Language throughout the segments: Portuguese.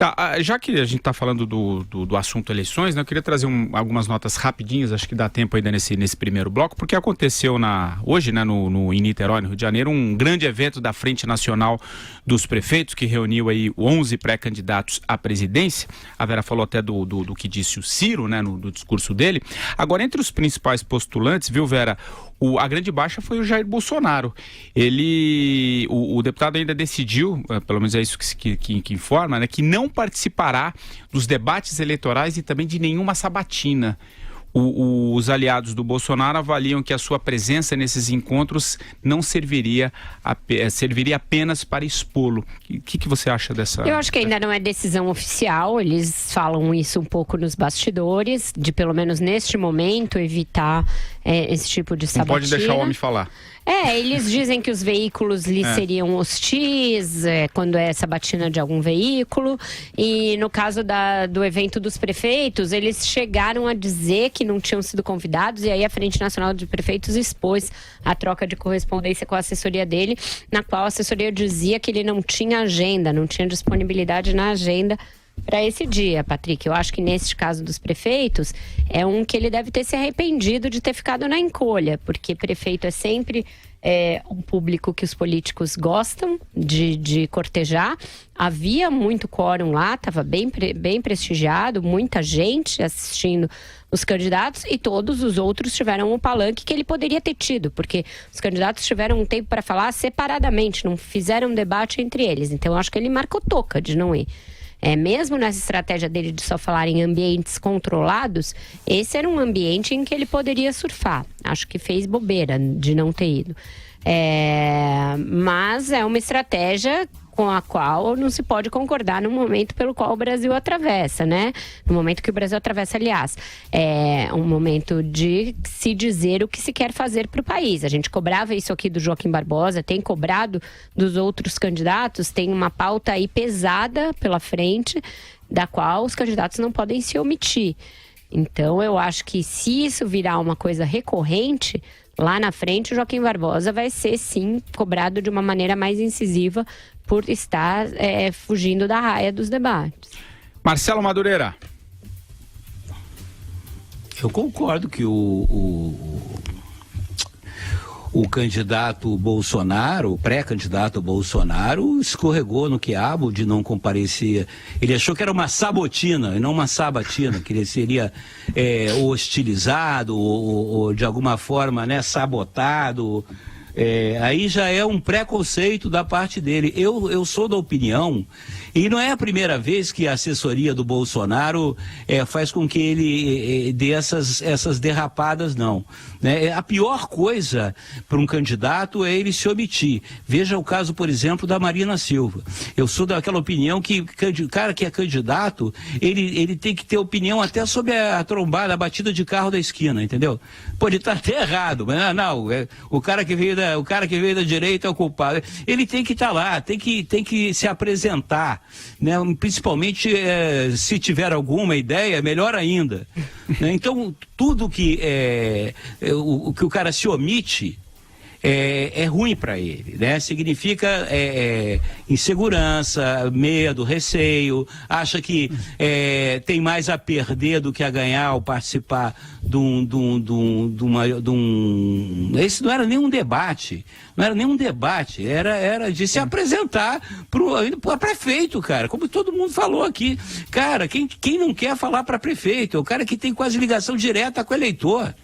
Tá, já que a gente está falando do assunto eleições, né, eu queria trazer algumas notas rapidinhas, acho que dá tempo ainda nesse primeiro bloco, porque aconteceu hoje, né, em Niterói, no Rio de Janeiro, um grande evento da Frente Nacional dos Prefeitos, que reuniu aí 11 pré-candidatos à presidência. A Vera falou até do que disse o Ciro, né, no discurso dele. Agora, entre os principais postulantes, viu, Vera, a grande baixa foi o Jair Bolsonaro. O deputado ainda decidiu, pelo menos é isso que informa, né, que não participará dos debates eleitorais e também de nenhuma sabatina. Os aliados do Bolsonaro avaliam que a sua presença nesses encontros não serviria apenas para expô-lo. O que você acha dessa... Eu acho que ainda não é decisão oficial, eles falam isso um pouco nos bastidores, de pelo menos neste momento evitar esse tipo de sabatina. Não pode deixar o homem falar. Eles dizem que os veículos lhe seriam hostis quando é sabatina de algum veículo, e no caso do evento dos prefeitos, eles chegaram a dizer que não tinham sido convidados, e aí a Frente Nacional de Prefeitos expôs a troca de correspondência com a assessoria dele, na qual a assessoria dizia que ele não tinha agenda, não tinha disponibilidade na agenda para esse dia, Patrick. Eu acho que nesse caso dos prefeitos, é um que ele deve ter se arrependido de ter ficado na encolha, porque prefeito é sempre um público que os políticos gostam de cortejar. Havia muito quórum lá, estava bem prestigiado, muita gente assistindo os candidatos, e todos os outros tiveram um palanque que ele poderia ter tido, porque os candidatos tiveram um tempo para falar separadamente, não fizeram um debate entre eles. Então eu acho que ele marcou toca de não ir. Mesmo nessa estratégia dele de só falar em ambientes controlados, esse era um ambiente em que ele poderia surfar. Acho que fez bobeira de não ter ido. Mas é uma estratégia com a qual não se pode concordar no momento pelo qual o Brasil atravessa, né? No momento que o Brasil atravessa, aliás. É um momento de se dizer o que se quer fazer para o país. A gente cobrava isso aqui do Joaquim Barbosa, tem cobrado dos outros candidatos, tem uma pauta aí pesada pela frente, da qual os candidatos não podem se omitir. Então, eu acho que se isso virar uma coisa recorrente, lá na frente o Joaquim Barbosa vai ser, sim, cobrado de uma maneira mais incisiva por estar fugindo da raia dos debates. Marcelo Madureira. Eu concordo que o candidato Bolsonaro, o pré-candidato Bolsonaro, escorregou no quiabo de não comparecer. Ele achou que era uma sabotina e não uma sabatina, que ele seria hostilizado ou de alguma forma, né, sabotado. Aí já é um preconceito da parte dele. Eu sou da opinião, e não é a primeira vez que a assessoria do Bolsonaro faz com que ele dê essas derrapadas, não. Né? A pior coisa para um candidato é ele se omitir. Veja o caso, por exemplo, da Marina Silva. Eu sou daquela opinião que o cara que é candidato, ele tem que ter opinião até sobre a trombada, a batida de carro da esquina, entendeu? Pode estar até errado, mas não, o cara que veio da direita é o culpado. Ele tem que estar lá, tem que se apresentar, né? Principalmente se tiver alguma ideia, melhor ainda. Né? Então, tudo que o cara se omite é ruim para ele, né? Significa insegurança, medo, receio, acha que tem mais a perder do que a ganhar ao participar de um... Esse não era nenhum debate, era de se apresentar para prefeito, cara, como todo mundo falou aqui. Cara, quem não quer falar para prefeito? É o cara que tem quase ligação direta com o eleitor.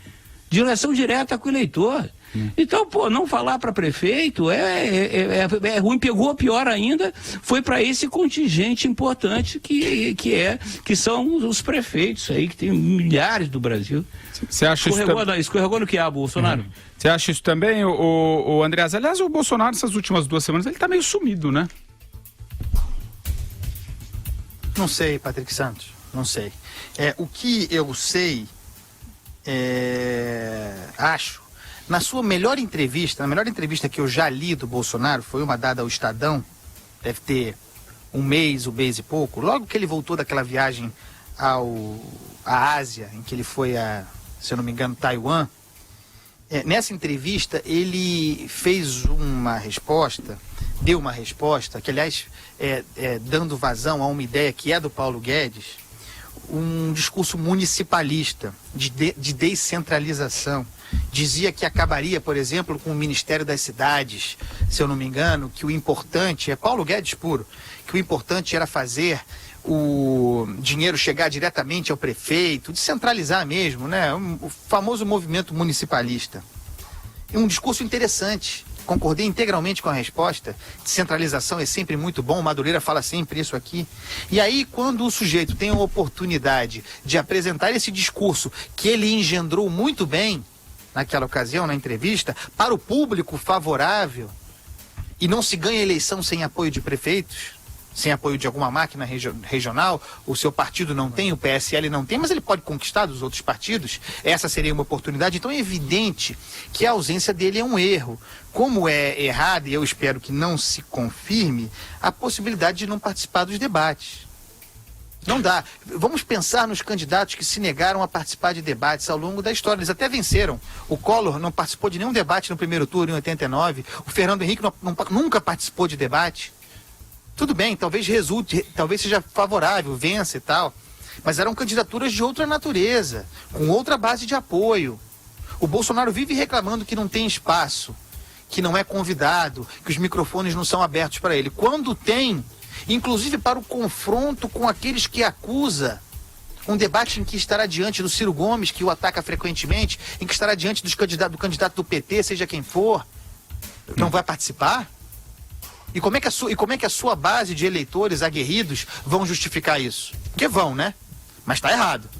Então, não falar para prefeito é ruim, pegou pior ainda, foi para esse contingente importante que são os prefeitos aí, que tem milhares do Brasil. Você acha escorregou no quiabo, Bolsonaro? Você acha isso também, o Andreas? Aliás, o Bolsonaro, nessas últimas 2 semanas, ele tá meio sumido, né? Não sei, Patrick Santos, não sei. O que eu sei, acho, na melhor entrevista que eu já li do Bolsonaro, foi uma dada ao Estadão, deve ter um mês e pouco, logo que ele voltou daquela viagem à Ásia, em que ele foi se eu não me engano, Taiwan. Nessa entrevista, ele fez uma resposta deu uma resposta, que aliás, dando vazão a uma ideia que é do Paulo Guedes, um discurso municipalista, de descentralização. Dizia que acabaria, por exemplo, com o Ministério das Cidades, se eu não me engano, que o importante, é Paulo Guedes puro, que o importante era fazer o dinheiro chegar diretamente ao prefeito, descentralizar mesmo, né? O famoso movimento municipalista. Um discurso interessante. Concordei integralmente com a resposta. Descentralização é sempre muito bom, o Madureira fala sempre isso aqui. E aí, quando o sujeito tem a oportunidade de apresentar esse discurso que ele engendrou muito bem, naquela ocasião, na entrevista, para o público favorável, e não se ganha eleição sem apoio de prefeitos, sem apoio de alguma máquina regional, o seu partido não tem, o PSL não tem, mas ele pode conquistar dos outros partidos, essa seria uma oportunidade. Então é evidente que a ausência dele é um erro. Como é errado, e eu espero que não se confirme, a possibilidade de não participar dos debates. Não dá. Vamos pensar nos candidatos que se negaram a participar de debates ao longo da história. Eles até venceram. O Collor não participou de nenhum debate no primeiro turno, em 89. O Fernando Henrique nunca participou de debate. Tudo bem, talvez resulte, talvez seja favorável, vença e tal. Mas eram candidaturas de outra natureza, com outra base de apoio. O Bolsonaro vive reclamando que não tem espaço, que não é convidado, que os microfones não são abertos para ele. Quando tem, inclusive para o confronto com aqueles que acusa, um debate em que estará diante do Ciro Gomes, que o ataca frequentemente, em que estará diante do candidato do PT, seja quem for, não vai participar? E como é que a sua base de eleitores aguerridos vão justificar isso? Porque vão, né? Mas está errado.